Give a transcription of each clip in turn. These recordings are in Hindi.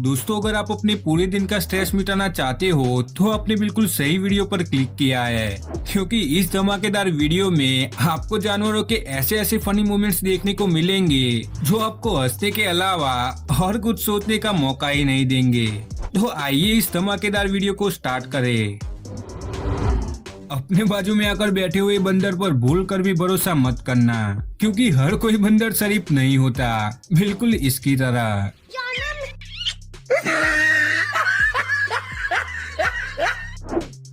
दोस्तों, अगर आप अपने पूरे दिन का स्ट्रेस मिटाना चाहते हो तो आपने बिल्कुल सही वीडियो पर क्लिक किया है, क्योंकि इस धमाकेदार वीडियो में आपको जानवरों के ऐसे ऐसे फनी मोमेंट्स देखने को मिलेंगे जो आपको हंसने के अलावा और कुछ सोचने का मौका ही नहीं देंगे। तो आइए इस धमाकेदार वीडियो को स्टार्ट करें। अपने बाजू में आकर बैठे हुए बंदर पर भूल कर भी भरोसा मत करना, क्योंकि हर कोई बंदर शरीफ नहीं होता, बिल्कुल इसकी तरह।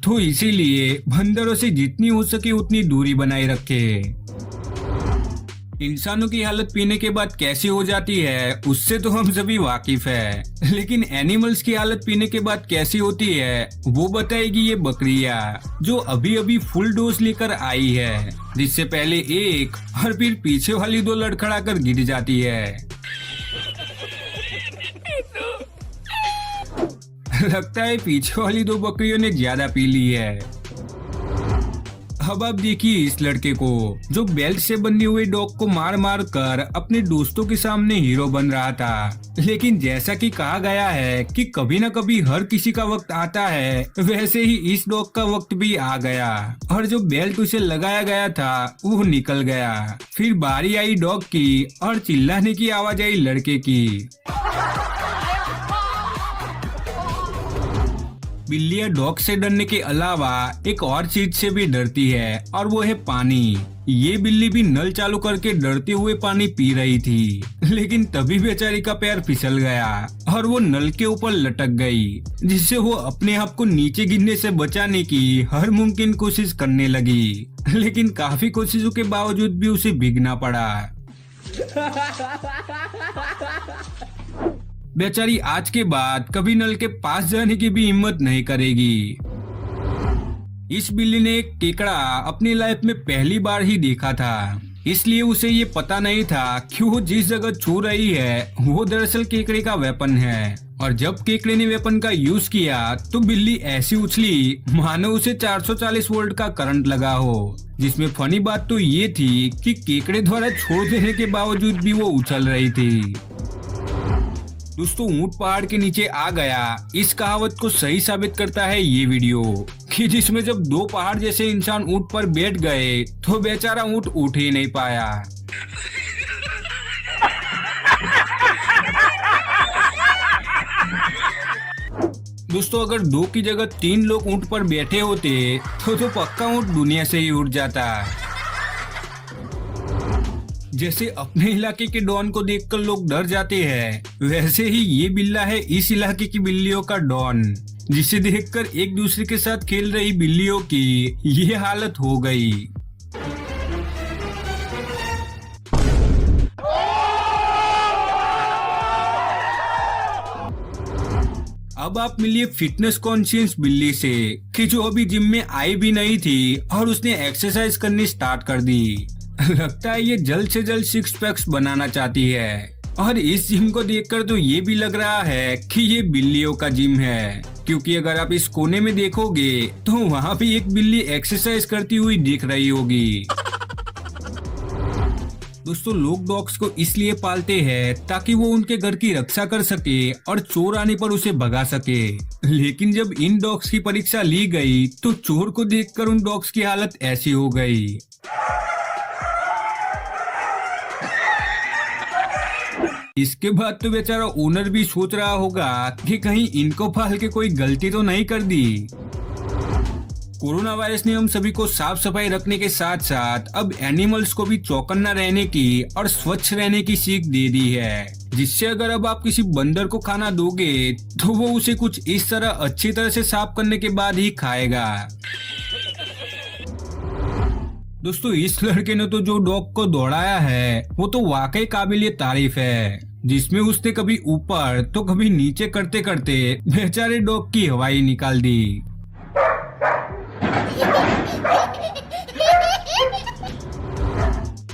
तो इसीलिए बंदरों से जितनी हो सके उतनी दूरी बनाए रखे। इंसानों की हालत पीने के बाद कैसी हो जाती है उससे तो हम सभी वाकिफ है, लेकिन एनिमल्स की हालत पीने के बाद कैसी होती है वो बताएगी ये बकरियां, जो अभी अभी फुल डोज लेकर आई है, जिससे पहले एक और फिर पीछे वाली दो लड़खड़ा कर गिर जाती है। लगता है पीछे वाली दो बकरियों ने ज्यादा पी ली है। अब आप देखिए इस लड़के को, जो बेल्ट से बंधे हुए डॉग को मार मार कर अपने दोस्तों के सामने हीरो बन रहा था। लेकिन जैसा कि कहा गया है कि कभी न कभी हर किसी का वक्त आता है, वैसे ही इस डॉग का वक्त भी आ गया और जो बेल्ट उसे लगाया गया था वो निकल गया। फिर बारी आई डॉग की और चिल्लाने की आवाज आई लड़के की। बिल्लियां डॉग से डरने के अलावा एक और चीज से भी डरती है, और वो है पानी। ये बिल्ली भी नल चालू करके डरते हुए पानी पी रही थी, लेकिन तभी बेचारी का पैर फिसल गया और वो नल के ऊपर लटक गई, जिससे वो अपने आप को नीचे गिरने से बचाने की हर मुमकिन कोशिश करने लगी, लेकिन काफी कोशिशों के बावजूद भी उसे भीगना पड़ा। बेचारी आज के बाद कभी नल के पास जाने की भी हिम्मत नहीं करेगी। इस बिल्ली ने एक केकड़ा अपनी लाइफ में पहली बार ही देखा था, इसलिए उसे ये पता नहीं था कि वो जिस जगह छू रही है वो दरअसल केकड़े का वेपन है। और जब केकड़े ने वेपन का यूज किया तो बिल्ली ऐसी उछली मानो उसे 440 वोल्ट का करंट लगा हो। जिसमें फनी बात तो ये थी कि केकड़े द्वारा छोड़ देने के बावजूद भी वो उछल रही थी। दोस्तों, ऊंट पहाड़ के नीचे आ गया, इस कहावत को सही साबित करता है ये वीडियो, कि जिसमें जब दो पहाड़ जैसे इंसान ऊंट पर बैठ गए तो बेचारा ऊंट उठ ही नहीं पाया। दोस्तों, अगर 2 की जगह 3 लोग ऊंट पर बैठे होते तो पक्का ऊंट दुनिया से ही उड़ जाता। जैसे अपने इलाके के डॉन को देखकर लोग डर जाते हैं, वैसे ही ये बिल्ला है इस इलाके की बिल्लियों का डॉन, जिसे देखकर एक दूसरे के साथ खेल रही बिल्लियों की ये हालत हो गई। अब आप मिलिए फिटनेस कॉन्शियस बिल्ली से, कि जो अभी जिम में आई भी नहीं थी और उसने एक्सरसाइज करनी स्टार्ट कर दी। लगता है ये जल्द से जल्द 6 पैक्स बनाना चाहती है, और इस जिम को देखकर तो ये भी लग रहा है कि ये बिल्लियों का जिम है, क्योंकि अगर आप इस कोने में देखोगे तो वहाँ भी एक बिल्ली एक्सरसाइज करती हुई दिख रही होगी। दोस्तों, लोग डॉग्स को इसलिए पालते हैं ताकि वो उनके घर की रक्षा कर सके और चोर आने पर उसे भगा सके, लेकिन जब इन डॉग्स की परीक्षा ली गई तो चोर को देखकर उन डॉग्स की हालत ऐसी हो गई। इसके बाद तो बेचारा ओनर भी सोच रहा होगा कि कहीं इनको पाल के कोई गलती तो नहीं कर दी। कोरोना वायरस ने हम सभी को साफ सफाई रखने के साथ साथ अब एनिमल्स को भी चौकन्ना रहने की और स्वच्छ रहने की सीख दे दी है, जिससे अगर अब आप किसी बंदर को खाना दोगे तो वो उसे कुछ इस तरह अच्छी तरह से साफ करने के बाद ही खाएगा। दोस्तों, इस लड़के ने तो जो डॉग को दौड़ाया है वो तो वाकई काबिलिए तारीफ है, जिसमें उसने कभी ऊपर तो कभी नीचे करते करते बेचारे डॉग की हवाई निकाल दी।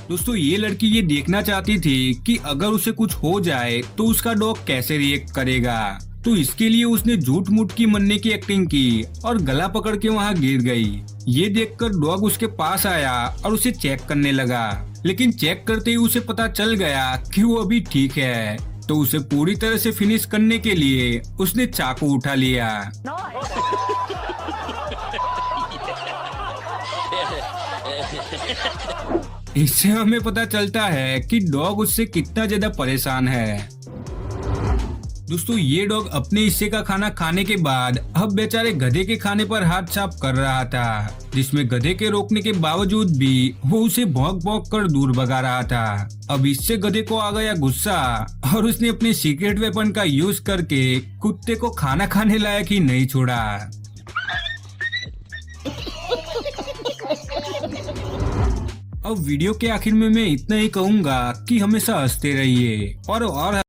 दोस्तों, ये लड़की ये देखना चाहती थी कि अगर उसे कुछ हो जाए तो उसका डॉग कैसे रिएक्ट करेगा, तो इसके लिए उसने झूठ मूठ की मरने की एक्टिंग की और गला पकड़ के वहाँ गिर गई। ये देखकर डॉग उसके पास आया और उसे चेक करने लगा, लेकिन चेक करते ही उसे पता चल गया कि वो अभी ठीक है। तो उसे पूरी तरह से फिनिश करने के लिए उसने चाकू उठा लिया। इससे हमें पता चलता है कि डॉग उससे कितना ज्यादा परेशान है। दोस्तों ये डॉग अपने हिस्से का खाना खाने के बाद अब बेचारे गधे के खाने पर हाथ साफ कर रहा था, जिसमें गधे के रोकने के बावजूद भी वो उसे भौंक भौंक कर दूर भगा रहा था। अब इससे गधे को आ गया गुस्सा और उसने अपने सीक्रेट वेपन का यूज करके कुत्ते को खाना खाने लायक ही नहीं छोड़ा। अब वीडियो के आखिर में मैं इतना ही कहूंगा कि हमेशा हंसते रहिए और